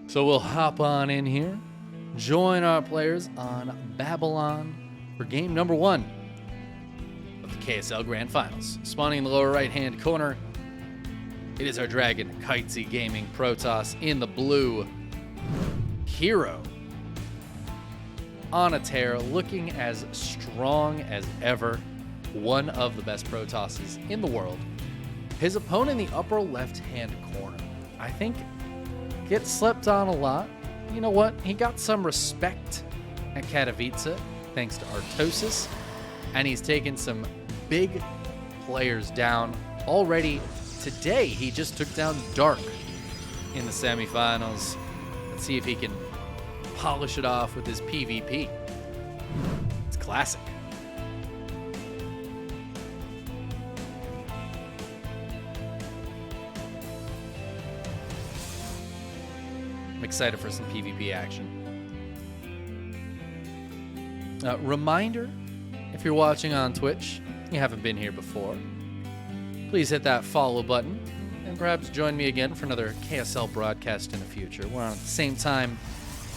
So we'll hop on in here, join our players on Babylon for game number 1 of the KSL Grand Finals. Spawning in the lower right-hand corner, it is our Dragon Kitesy Gaming Protoss in the blue. herO on a tear, looking as strong as ever. One of the best Protosses in the world. His opponent in the upper left-hand corner, I think, gets slept on a lot. You know what? He got some respect at Katowice thanks to Protosses, and he's taken some big players down already. Today, he just took down Dark in the semifinals. Let's see if he can polish it off with his PvP. It's classic. I'm excited for some PvP action. Reminder, if you're watching on Twitch, you haven't been here before, please hit that follow button and perhaps join me again for another KSL broadcast in the future. We're on at the same time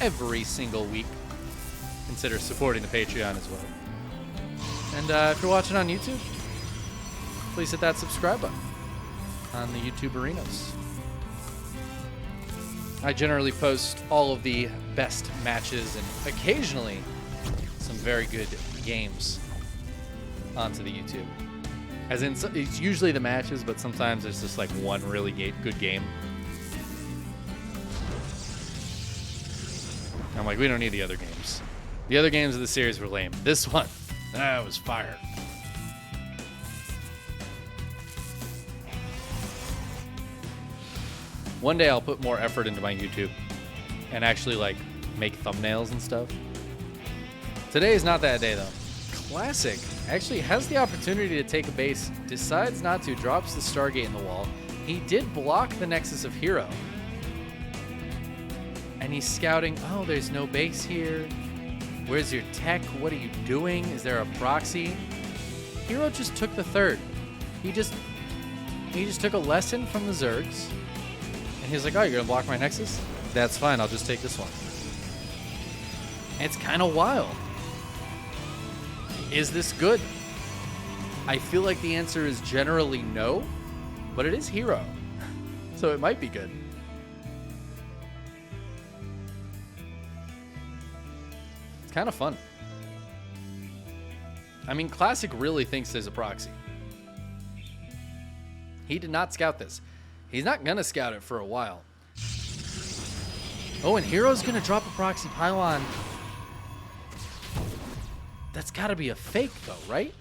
every single week. Consider supporting the Patreon as well. And if you're watching on YouTube, please hit that subscribe button on the YouTube arenas. I generally post all of the best matches and occasionally some very good games onto the YouTube. As in, it's usually the matches, but sometimes there's just like one really good game. I'm like, we don't need the other games. The other games of the series were lame. This one, that was fire. One day I'll put more effort into my YouTube and actually like make thumbnails and stuff. Today is not that day though. Classic actually has the opportunity to take a base, decides not to, drops the Stargate in the wall. He did block the Nexus of herO. And he's scouting, oh, there's no base here. Where's your tech? What are you doing? Is there a proxy? herO just took the third. He just took a lesson from the Zergs. And he's like, oh, you're going to block my Nexus? That's fine. I'll just take this one. It's kind of wild. Is this good? I feel like the answer is generally no, but it is herO. So it might be good. It's kind of fun. I mean, Classic really thinks there's a proxy. He did not scout this. He's not going to scout it for a while. Oh, and herO's going to drop a proxy pylon. That's got to be a fake, though, right?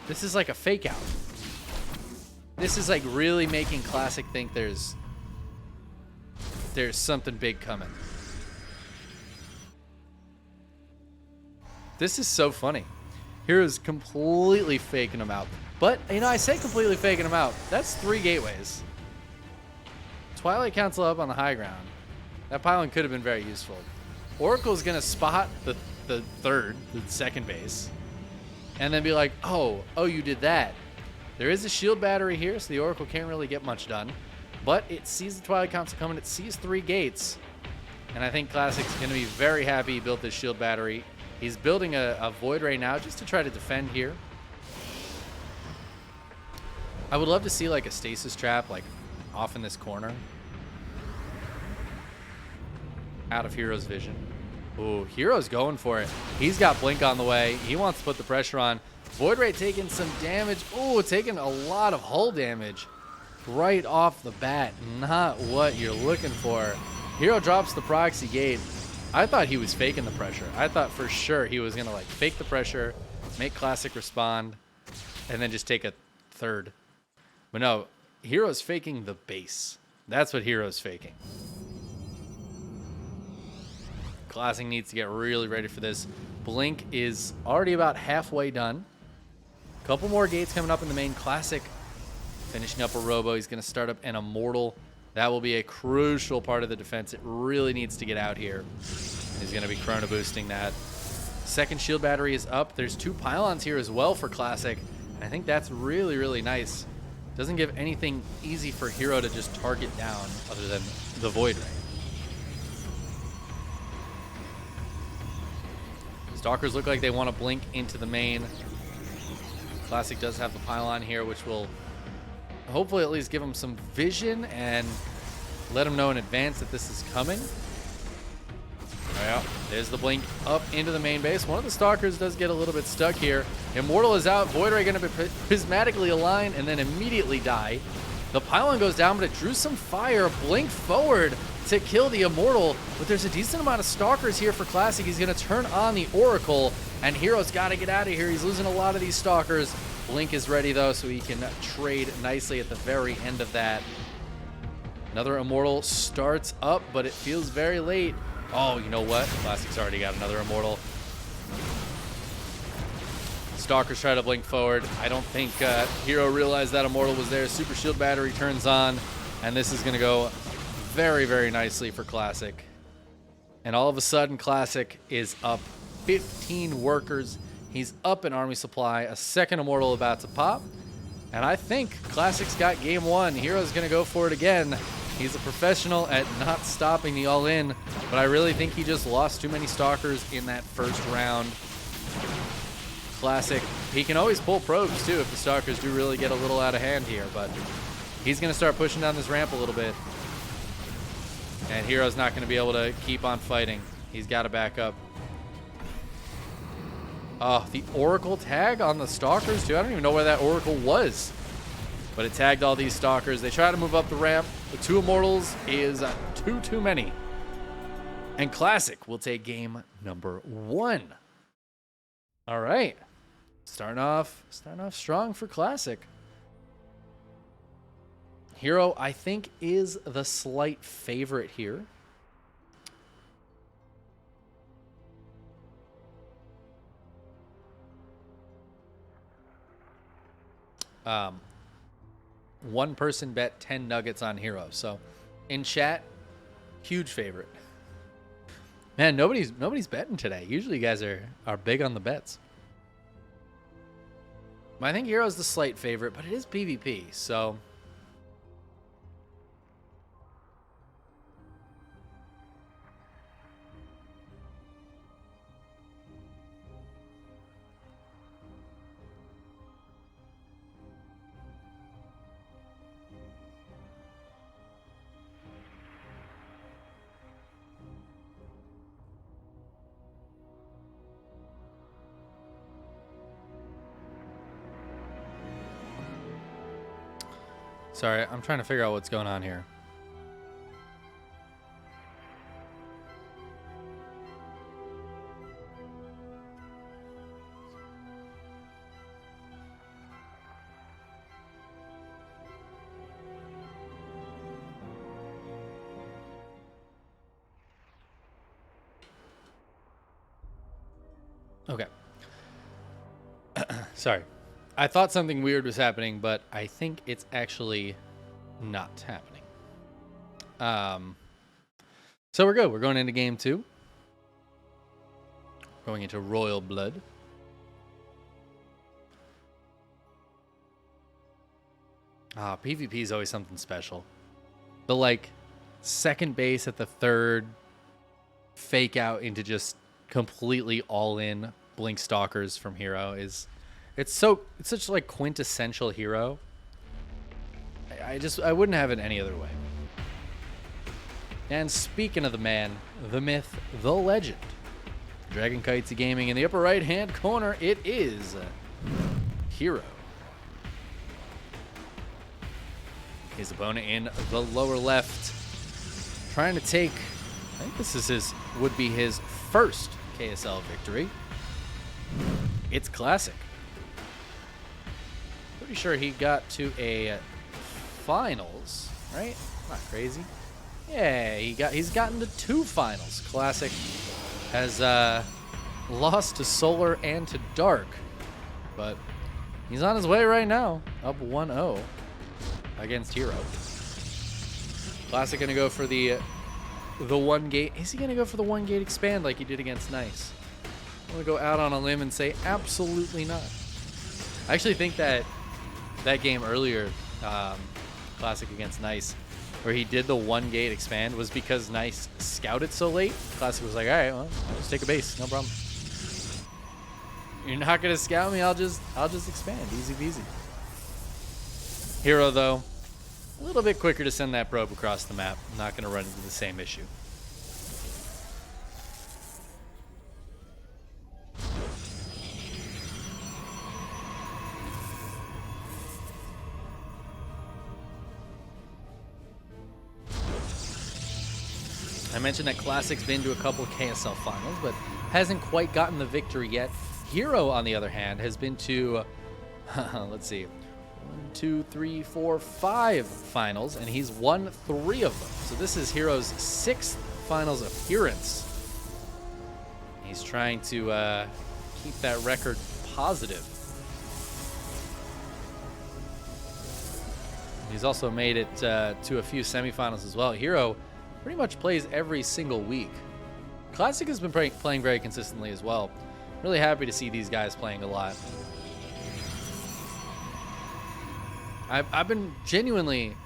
This is like a fake out. This is like really making Classic think there's something big coming. This is so funny. herO's completely faking them out. But, you know, I say completely faking them out. That's 3 gateways. Twilight Council up on the high ground. That pylon could have been very useful. Oracle's going to spot the second base. And then be like, oh, you did that. There is a shield battery here, so the Oracle can't really get much done. But it sees the Twilight Council coming. It sees 3 gates. And I think Classic's going to be very happy he built this shield battery. He's building a Void right now just to try to defend here. I would love to see like a stasis trap like off in this corner. Out of herO's vision. Ooh, herO's going for it. He's got Blink on the way. He wants to put the pressure on. Void Ray taking some damage. Ooh, taking a lot of hull damage right off the bat. Not what you're looking for. herO drops the proxy gate. I thought he was faking the pressure. I thought for sure he was going to like fake the pressure, make Classic respond, and then just take a third. But no, herO's faking the base. That's what herO's faking. Classic needs to get really ready for this. Blink is already about halfway done. Couple more gates coming up in the main. Classic finishing up a Robo. He's going to start up an Immortal. That will be a crucial part of the defense. It really needs to get out here. He's going to be chrono boosting that. Second shield battery is up. There's 2 pylons here as well for Classic. I think that's really, really nice. Doesn't give anything easy for herO to just target down other than the Void Ray. Stalkers look like they want to blink into the main. Classic does have the pylon here, which will hopefully at least give him some vision and let him know in advance that this is coming. Yeah, there's the blink up into the main base. One of the Stalkers does get a little bit stuck here. Immortal is out. Void Ray going to be prismatically aligned and then immediately die. The pylon goes down, but it drew some fire. Blink forward to kill the Immortal, but there's a decent amount of Stalkers here for Classic. He's going to turn on the Oracle, and herO's got to get out of here. He's losing a lot of these Stalkers. Blink is ready, though, so he can trade nicely at the very end of that. Another Immortal starts up, but it feels very late. Oh, you know what? Classic's already got another Immortal. Stalkers try to blink forward. I don't think herO realized that Immortal was there. Super Shield Battery turns on, and this is going to go very, very nicely for Classic. And all of a sudden, Classic is up 15 workers. He's up in army supply. A second Immortal about to pop. And I think Classic's got game one. herO's going to go for it again. He's a professional at not stopping the all-in, but I really think he just lost too many Stalkers in that first round. Classic, he can always pull probes too if the Stalkers do really get a little out of hand here, but he's going to start pushing down this ramp a little bit. And herO's not going to be able to keep on fighting. He's got to back up. Oh, the Oracle tag on the Stalkers too. I don't even know where that Oracle was. But it tagged all these Stalkers. They try to move up the ramp. The two Immortals is too many. And Classic will take game number one. All right. Starting off strong for Classic. herO, I think, is the slight favorite here. One person bet 10 nuggets on herO. So in chat, huge favorite. Man, nobody's betting today. Usually you guys are big on the bets. I think herO's the slight favorite, but it is PvP, so sorry, I'm trying to figure out what's going on here. Okay. Sorry. I thought something weird was happening, but I think it's actually not happening. So we're good. We're going into game two. Going into Royal Blood. PvP is always something special. The, like, second base at the third fake out into just completely all-in blink Stalkers from herO is... It's such like quintessential herO. I wouldn't have it any other way. And speaking of the man, the myth, the legend, Dragon Kitesy Gaming, in the upper right hand corner, it is herO. His opponent in the lower left, trying to take, I think this is would be his first KSL victory. It's Classic. Pretty sure he got to a finals, right? Not crazy. Yeah, he's gotten to 2 finals. Classic has lost to Solar and to Dark, but he's on his way right now, up 1-0 against herO. Classic gonna go for the 1 gate. Is he gonna go for the 1 gate expand like he did against Nice? I'm gonna go out on a limb and say absolutely not. I actually think that game earlier, Classic against Nice, where he did the 1-gate expand, was because Nice scouted so late. Classic was like, all right, well, I'll just take a base, no problem. You're not gonna scout me, I'll just expand, easy peasy. herO though, a little bit quicker to send that probe across the map. Not gonna run into the same issue. I mentioned that Classic's been to a couple of KSL finals, but hasn't quite gotten the victory yet. herO, on the other hand, has been to, let's see, 1, 2, 3, 4, 5 finals, and he's won 3 of them. So this is herO's 6th finals appearance. He's trying to keep that record positive. He's also made it to a few semifinals as well. herO pretty much plays every single week. Classic has been playing very consistently as well. Really happy to see these guys playing a lot. I've been genuinely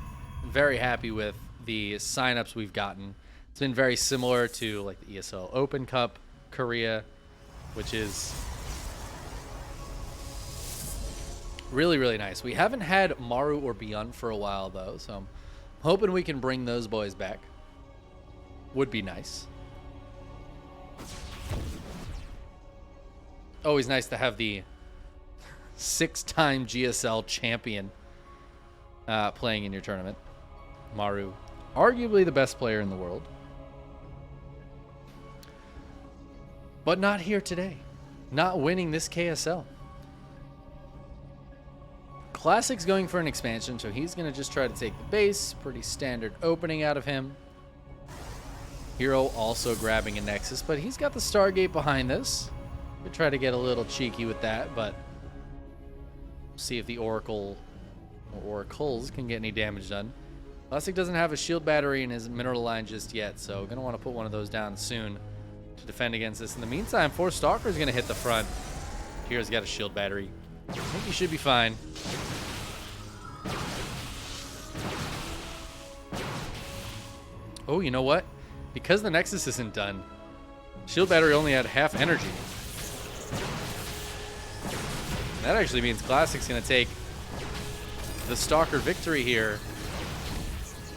very happy with the signups we've gotten. It's been very similar to like the ESL Open Cup Korea, which is really, really nice. We haven't had Maru or Beyond for a while though, so I'm hoping we can bring those boys back. Would be nice. Always nice to have the 6-time GSL champion playing in your tournament. Maru, arguably the best player in the world. But not here today. Not winning this KSL. Classic's going for an expansion, so he's going to just try to take the base. Pretty standard opening out of him. herO also grabbing a Nexus, but he's got the Stargate behind this. Could try to get a little cheeky with that, but see if the Oracle or Oracles can get any damage done. Classic doesn't have a shield battery in his mineral line just yet, so gonna want to put one of those down soon to defend against this. In the meantime, 4 Stalker's gonna hit the front. herO's got a shield battery. I think he should be fine. Oh, you know what? Because the Nexus isn't done, shield battery only had half energy. That actually means Classic's going to take the Stalker victory here.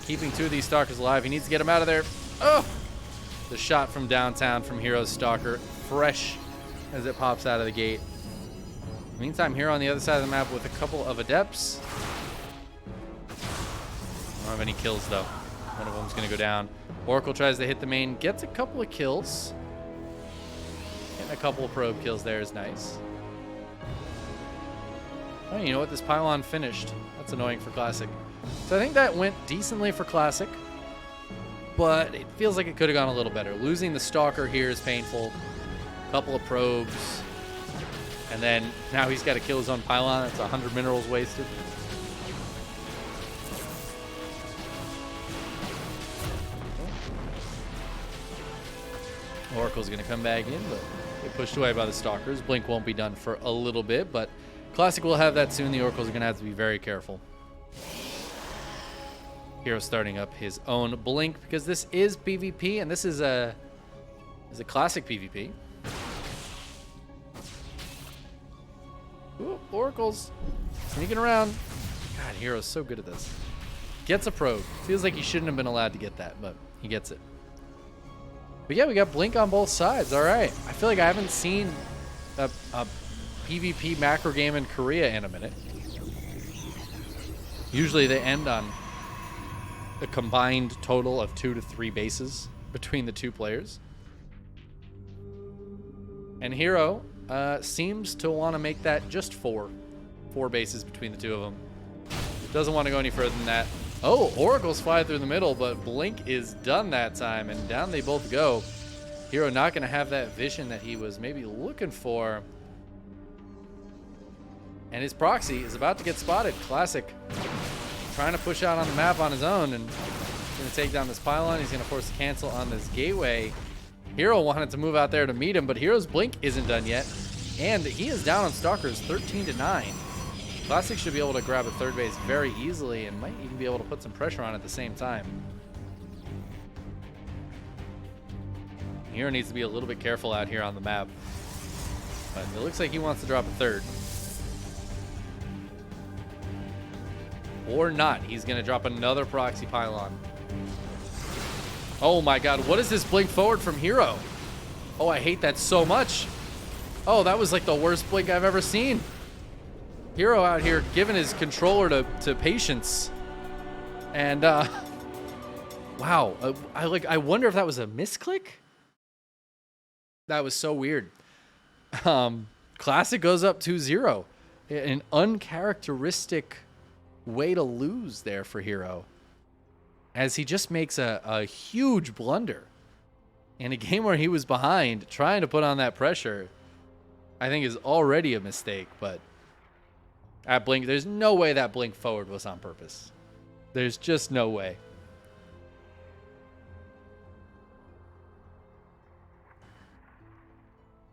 Keeping 2 of these Stalkers alive. He needs to get him out of there. Oh! The shot from downtown from herO's Stalker. Fresh as it pops out of the gate. Meantime, herO on the other side of the map with a couple of Adepts. Don't have any kills, though. One of them's going to go down. Oracle tries to hit the main. Gets a couple of kills. Getting a couple of probe kills there is nice. Oh, you know what? This pylon finished. That's annoying for Classic. So I think that went decently for Classic, but it feels like it could have gone a little better. Losing the Stalker here is painful. A couple of probes. And then now he's got to kill his own pylon. That's 100 minerals wasted. Oracle's going to come back in, but get pushed away by the Stalkers. Blink won't be done for a little bit, but Classic will have that soon. The Oracles are going to have to be very careful. herO starting up his own Blink because this is PvP, and this is a Classic PvP. Ooh, Oracles sneaking around. God, herO's so good at this. Gets a probe. Feels like he shouldn't have been allowed to get that, but he gets it. But yeah, we got Blink on both sides. All right. I feel like I haven't seen a PvP macro game in Korea in a minute. Usually they end on a combined total of 2 to 3 bases between the 2 players. And herO seems to want to make that just 4 bases between the 2 of them. Doesn't want to go any further than that. Oh, Oracles fly through the middle, but Blink is done that time, and down they both go. herO not going to have that vision that he was maybe looking for. And his proxy is about to get spotted. Classic trying to push out on the map on his own, and going to take down this pylon. He's going to force a cancel on this gateway. herO wanted to move out there to meet him, but herO's Blink isn't done yet. And he is down on Stalkers 13 to 9. Classic should be able to grab a third base very easily and might even be able to put some pressure on at the same time. herO needs to be a little bit careful out here on the map. But it looks like he wants to drop a third. Or not. He's going to drop another proxy pylon. Oh my god, what is this blink forward from herO? Oh, I hate that so much. Oh, that was like the worst blink I've ever seen. herO out here giving his controller to patience. And, wow. I wonder if that was a misclick? That was so weird. Classic goes up 2-0. An uncharacteristic way to lose there for herO, as he just makes a huge blunder in a game where he was behind. Trying to put on that pressure, I think, is already a mistake. But at blink, there's no way that blink forward was on purpose. There's just no way.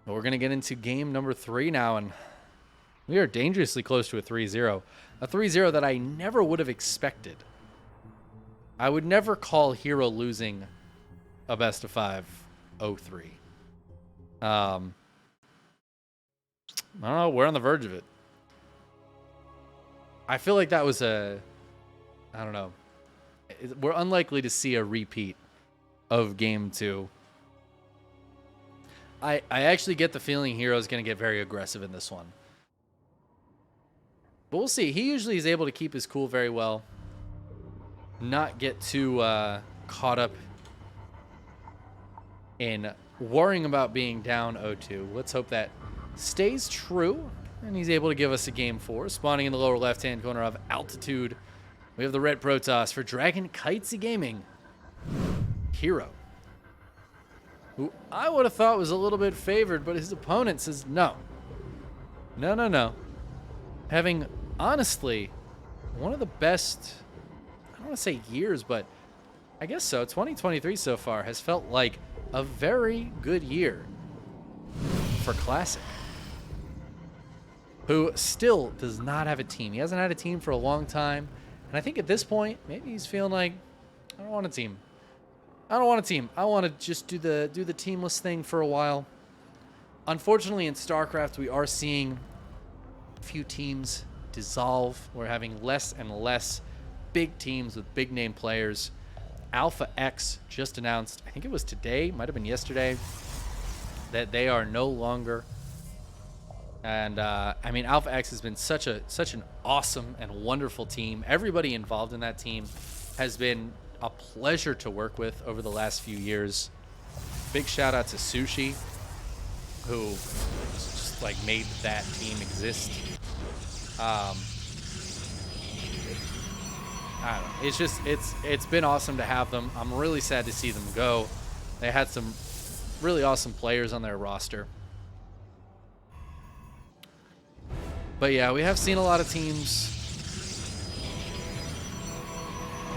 But we're going to get into game number 3 now, and we are dangerously close to a 3-0. A 3-0 that I never would have expected. I would never call herO losing a best of 5 0-3. I don't know. We're on the verge of it. I feel like that was I don't know. We're unlikely to see a repeat of game 2. I actually get the feeling herO is going to get very aggressive in this one. But we'll see. He usually is able to keep his cool very well. Not get too caught up in worrying about being down 0-2. Let's hope that stays true. And he's able to give us a game 4. Spawning in the lower left-hand corner of altitude, we have the red Protoss for Dragon Kitesy Gaming. herO, who I would have thought was a little bit favored, but his opponent says no. No, no, no. Having, honestly, one of the best, I don't want to say years, but I guess so. 2023 so far has felt like a very good year for Classic, who still does not have a team. He hasn't had a team for a long time. And I think at this point, maybe he's feeling like, I don't want a team. I don't want a team. I want to just do the teamless thing for a while. Unfortunately, in StarCraft, we are seeing a few teams dissolve. We're having less and less big teams with big name players. Alpha X just announced, I think it was today, might have been yesterday, that they are no longer. And I mean, Alpha X has been such an awesome and wonderful team. Everybody involved in that team has been a pleasure to work with over the last few years. Big shout out to Sushi, who just like made that team exist. I don't know. It's been awesome to have them. I'm really sad to see them go. They had some really awesome players on their roster. But yeah, we have seen a lot of teams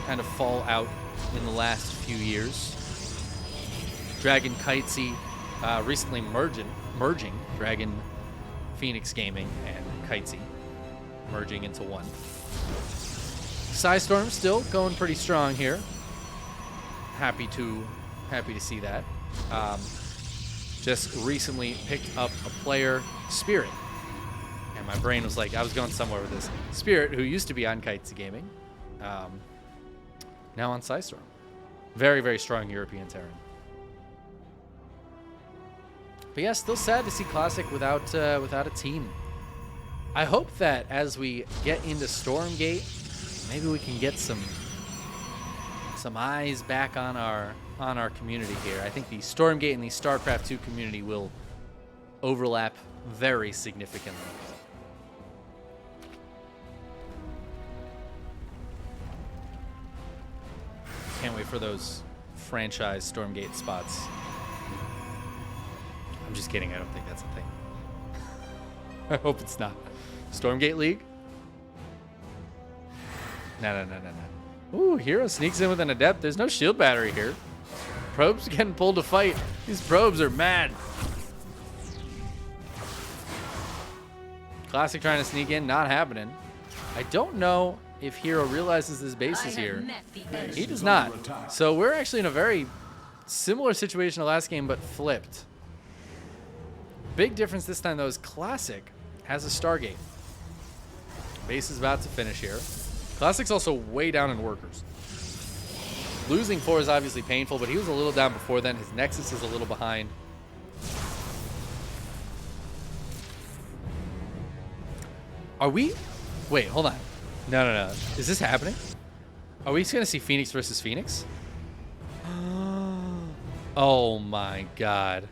kind of fall out in the last few years. Dragon Kitesy recently merging Dragon Phoenix Gaming and Kitesy merging into one. Psystorm still going pretty strong here. Happy to see that. Just recently picked up a player, Spirit. And my brain was like, I was going somewhere with this. Spirit, who used to be on Kitesy Gaming, now on Psystorm. Very, very strong European Terran. But yeah, still sad to see Classic without a team. I hope that as we get into Stormgate, maybe we can get some eyes back on our community here. I think the Stormgate and the StarCraft 2 community will overlap very significantly. Can't wait for those franchise Stormgate spots. I'm just kidding. I don't think that's a thing. I hope it's not. Stormgate League? No. Ooh, herO sneaks in with an Adept. There's no shield battery here. Probes getting pulled to fight. These probes are mad. Classic trying to sneak in. Not happening. I don't know if herO realizes his base is here. He does not. So we're actually in a very similar situation to last game, but flipped. Big difference this time, though, is Classic has a Stargate. Base is about to finish here. Classic's also way down in workers. Losing 4 is obviously painful, but he was a little down before then. His Nexus is a little behind. Are we... Wait, hold on. No. Is this happening? Are we going to see Phoenix versus Phoenix? Oh my god.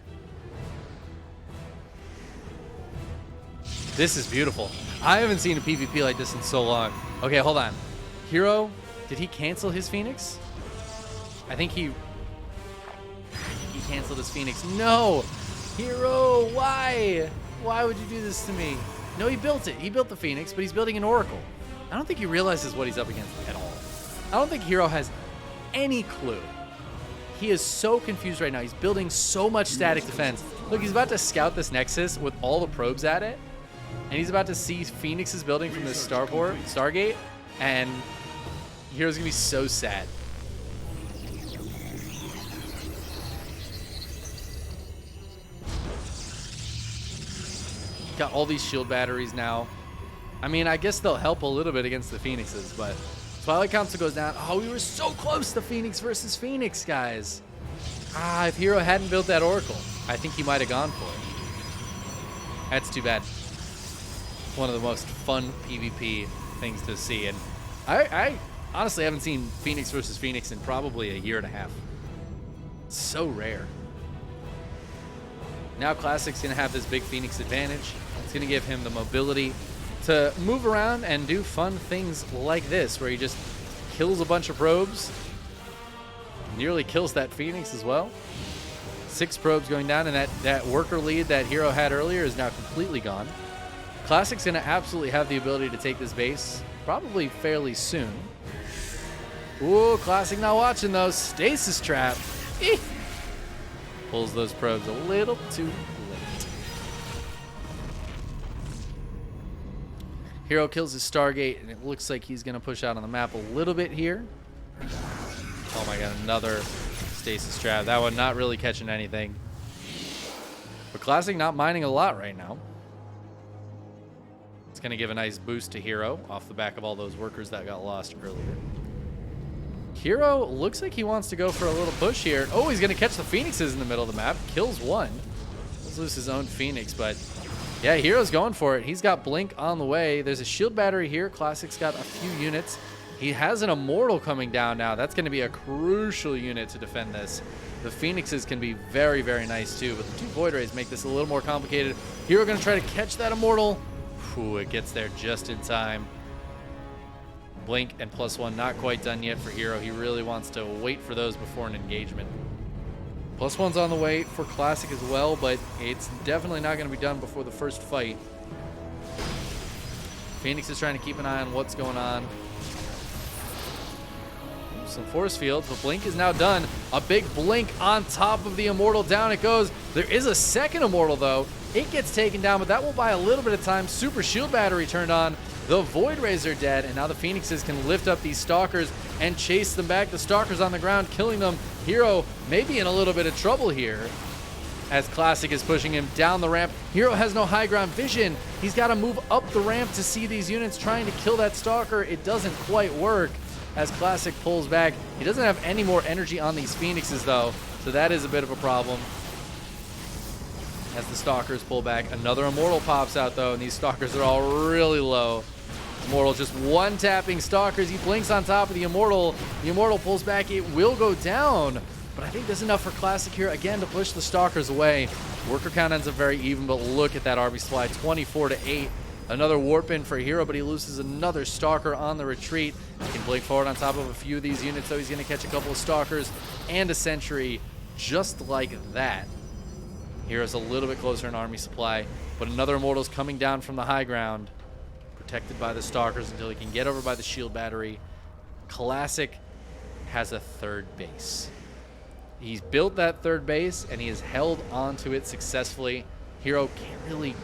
This is beautiful. I haven't seen a PvP like this in so long. Okay, hold on. herO, did he cancel his Phoenix? I think he canceled his Phoenix. No! herO, why? Why would you do this to me? No, he built it. He built the Phoenix, but he's building an Oracle. I don't think he realizes what he's up against at all. I don't think herO has any clue. He is so confused right now. He's building so much static defense. Look, he's about to scout this Nexus with all the probes at it. And he's about to see Phoenix's building from this Stargate. And herO's going to be so sad. Got all these shield batteries now. I mean, I guess they'll help a little bit against the Phoenixes, but Twilight Council goes down. Oh, we were so close to Phoenix versus Phoenix, guys. If herO hadn't built that Oracle, I think he might have gone for it. That's too bad. One of the most fun PvP things to see, and I honestly haven't seen Phoenix versus Phoenix in probably a year and a half. It's so rare. Now Classic's going to have this big Phoenix advantage. It's going to give him the mobility to move around and do fun things like this, where he just kills a bunch of probes. Nearly kills that Phoenix as well. 6 probes going down, and that worker lead that herO had earlier is now completely gone. Classic's going to absolutely have the ability to take this base, probably fairly soon. Ooh, Classic not watching those. Stasis trap. Eeh. Pulls those probes a little too late. herO kills his Stargate, and it looks like he's going to push out on the map a little bit here. Oh my god, another stasis trap. That one not really catching anything. But Classic not mining a lot right now. It's going to give a nice boost to herO off the back of all those workers that got lost earlier. herO looks like he wants to go for a little push here. Oh, he's going to catch the Phoenixes in the middle of the map. Kills one. Let's lose his own Phoenix, but yeah, herO's going for it. He's got Blink on the way. There's a shield battery here. Classic's got a few units. He has an Immortal coming down now. That's going to be a crucial unit to defend this. The Phoenixes can be very, very nice too, but the 2 Void Rays make this a little more complicated. herO going to try to catch that Immortal. Ooh, it gets there just in time. Blink and +1 not quite done yet for herO. He really wants to wait for those before an engagement. +1's on the way for Classic as well, but it's definitely not going to be done before the first fight. Phoenix is trying to keep an eye on what's going on. Some force fields, but Blink is now done. A big Blink on top of the Immortal. Down it goes. There is a second Immortal, though. It gets taken down, but that will buy a little bit of time. Super Shield Battery turned on. The Void Rays are dead, and now the Phoenixes can lift up these Stalkers and chase them back. The Stalkers on the ground, killing them. herO may be in a little bit of trouble here as Classic is pushing him down the ramp. herO has no high ground vision. He's got to move up the ramp to see these units trying to kill that Stalker. It doesn't quite work as Classic pulls back. He doesn't have any more energy on these Phoenixes, though, so that is a bit of a problem. As the Stalkers pull back, another Immortal pops out, though, and these Stalkers are all really low. Immortal just one-tapping Stalkers. He blinks on top of the Immortal. The Immortal pulls back. It will go down, but I think that's enough for Classic here, again, to push the Stalkers away. Worker count ends up very even, but look at that RB supply, 24-8. Another warp in for herO, but he loses another Stalker on the retreat. He can blink forward on top of a few of these units, so he's going to catch a couple of Stalkers and a Sentry just like that. herO's a little bit closer in army supply, but another Immortal's coming down from the high ground, protected by the Stalkers until he can get over by the shield battery. Classic has a third base. He's built that third base, and he has held onto it successfully. herO can't really...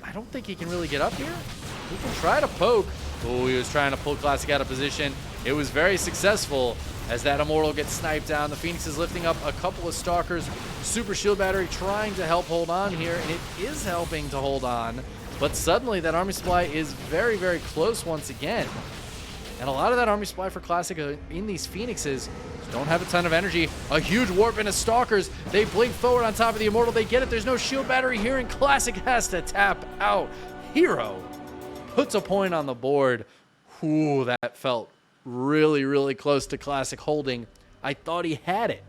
I don't think he can really get up here. He can try to poke. Oh, he was trying to pull Classic out of position. It was very successful as that Immortal gets sniped down. The Phoenix is lifting up a couple of Stalkers. Super Shield Battery trying to help hold on here, and it is helping to hold on. But suddenly that Army Supply is very, very close once again. And a lot of that Army Supply for Classic in these Phoenixes don't have a ton of energy. A huge warp into Stalkers. They blink forward on top of the Immortal. They get it. There's no shield battery here, and Classic has to tap out. herO puts a point on the board. Ooh, that felt really, really close to Classic holding. I thought he had it.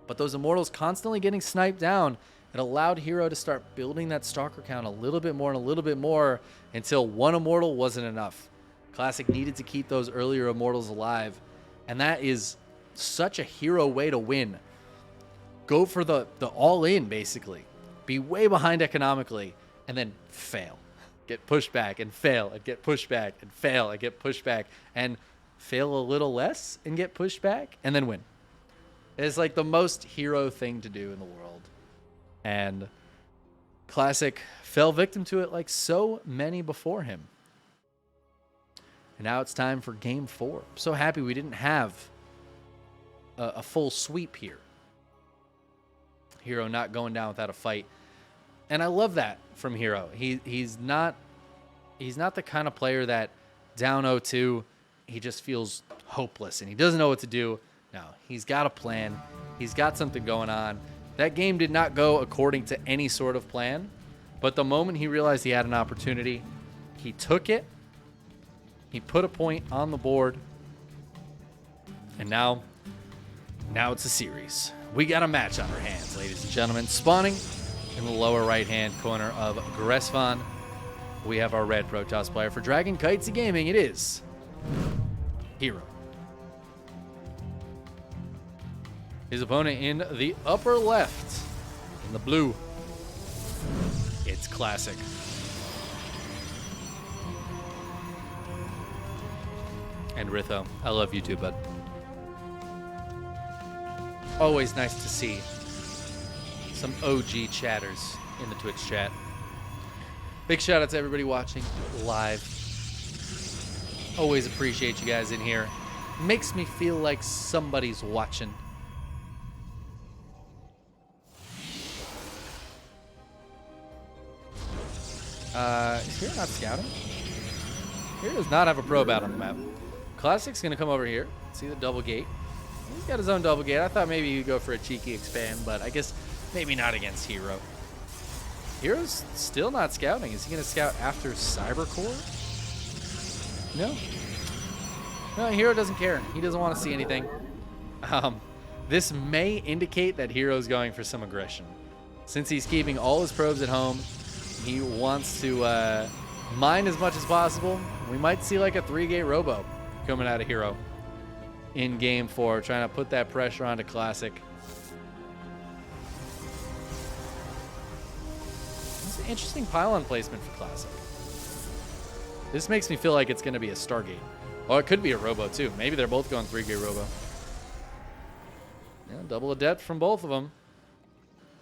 But those Immortals constantly getting sniped down, it allowed herO to start building that Stalker count a little bit more and a little bit more until one Immortal wasn't enough. Classic needed to keep those earlier Immortals alive, and that is such a herO way to win. Go for the all-in, basically. Be way behind economically, and then fail. Get pushed back and fail, and get pushed back and fail, and get pushed back, and fail a little less and get pushed back, and then win. It's like the most herO thing to do in the world. And Classic fell victim to it like so many before him. And now it's time for game 4. I'm so happy we didn't have a full sweep here. herO not going down without a fight. And I love that from herO. He's not the kind of player that down 0-2, he just feels hopeless and he doesn't know what to do. No, he's got a plan. He's got something going on. That game did not go according to any sort of plan, but the moment he realized he had an opportunity, he took it. He put a point on the board, and now it's a series. We got a match on our hands, ladies and gentlemen. Spawning in the lower right-hand corner of Gresfon, we have our red Protoss player. For Dragon Kitesy Gaming, it is herO. His opponent in the upper left, in the blue, it's Classic. And Ritho, I love you too, bud. Always nice to see some OG chatters in the Twitch chat. Big shout out to everybody watching live. Always appreciate you guys in here. Makes me feel like somebody's watching. Is herO not scouting? herO does not have a probe out on the map. Classic's going to come over here. See the double gate. He's got his own double gate. I thought maybe he'd go for a cheeky expand, but I guess maybe not against herO. herO's still not scouting. Is he going to scout after Cybercore? No. No, herO doesn't care. He doesn't want to see anything. This may indicate that herO's going for some aggression. Since he's keeping all his probes at home, he wants to mine as much as possible. We might see like a 3-gate robo coming out of herO in game 4, trying to put that pressure onto Classic. It's an interesting pylon placement for Classic. This makes me feel like it's going to be a Stargate. Or it could be a robo too. Maybe they're both going 3-gate robo. Yeah, double adept from both of them.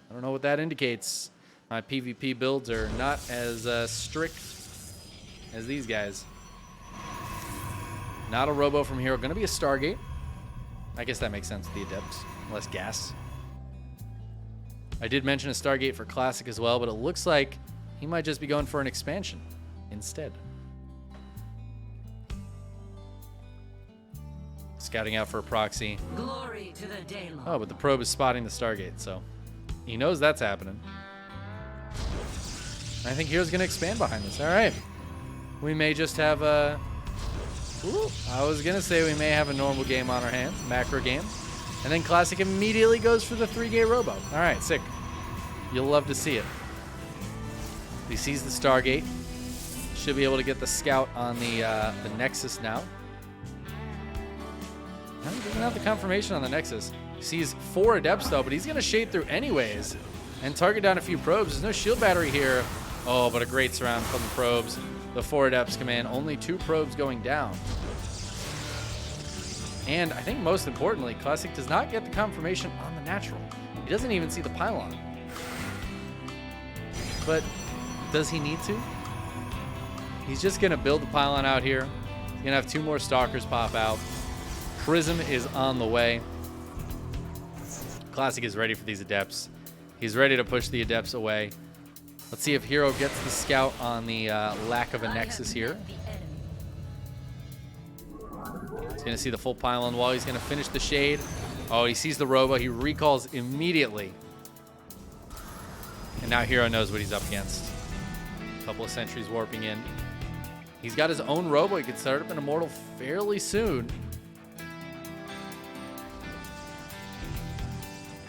I don't know what that indicates. My PvP builds are not as strict as these guys. Not a robo from herO. Going to be a Stargate. I guess that makes sense with the adepts. Less gas. I did mention a Stargate for Classic as well, but it looks like he might just be going for an expansion instead. Scouting out for a proxy. Glory to the Daylon. Oh, but the probe is spotting the Stargate, so he knows that's happening. I think herO's going to expand behind this. All right. We may just have a... Ooh, I was going to say we may have a normal game on our hands. Macro game. And then Classic immediately goes for the 3-gate robo. All right, sick. You'll love to see it. He sees the Stargate. Should be able to get the scout on the Nexus now. He doesn't have the confirmation on the Nexus. He sees 4 adepts though, but he's going to shade through anyways and target down a few probes. There's no shield battery here. Oh, but a great surround from the probes. The 4 adepts come in. Only 2 probes going down. And I think most importantly, Classic does not get the confirmation on the natural. He doesn't even see the pylon. But does he need to? He's just going to build the pylon out here. He's going to have 2 more stalkers pop out. Prism is on the way. Classic is ready for these adepts. He's ready to push the adepts away. Let's see if herO gets the scout on the lack of a nexus here. He's going to see the full pylon wall. He's going to finish the shade. Oh, he sees the robo. He recalls immediately. And now herO knows what he's up against. A couple of sentries warping in. He's got his own robo. He could start up an immortal fairly soon.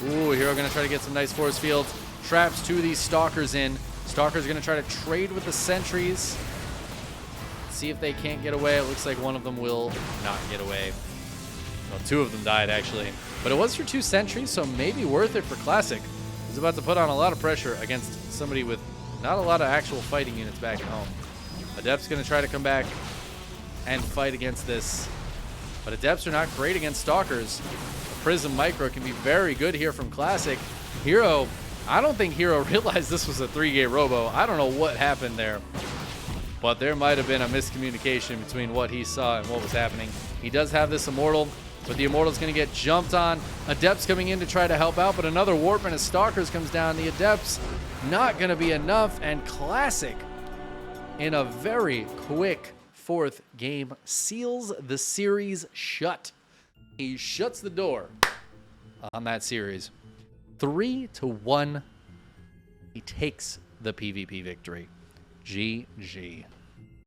Ooh, herO going to try to get some nice force fields. Traps 2 of these stalkers in. Stalker's going to try to trade with the sentries. See if they can't get away. It looks like one of them will not get away. Well, 2 of them died, actually. But it was for 2 sentries, so maybe worth it for Classic. He's about to put on a lot of pressure against somebody with not a lot of actual fighting units back at home. Adept's going to try to come back and fight against this. But Adepts are not great against Stalkers. Prism Micro can be very good here from Classic. herO, I don't think herO realized this was a 3-gate robo. I don't know what happened there. But there might have been a miscommunication between what he saw and what was happening. He does have this Immortal, but the Immortal's going to get jumped on. Adepts coming in to try to help out, but another Warpman as Stalkers comes down. The Adepts not going to be enough, and Classic, in a very quick 4th game, seals the series shut. He shuts the door on that series. 3-1. He takes the PvP victory. GG.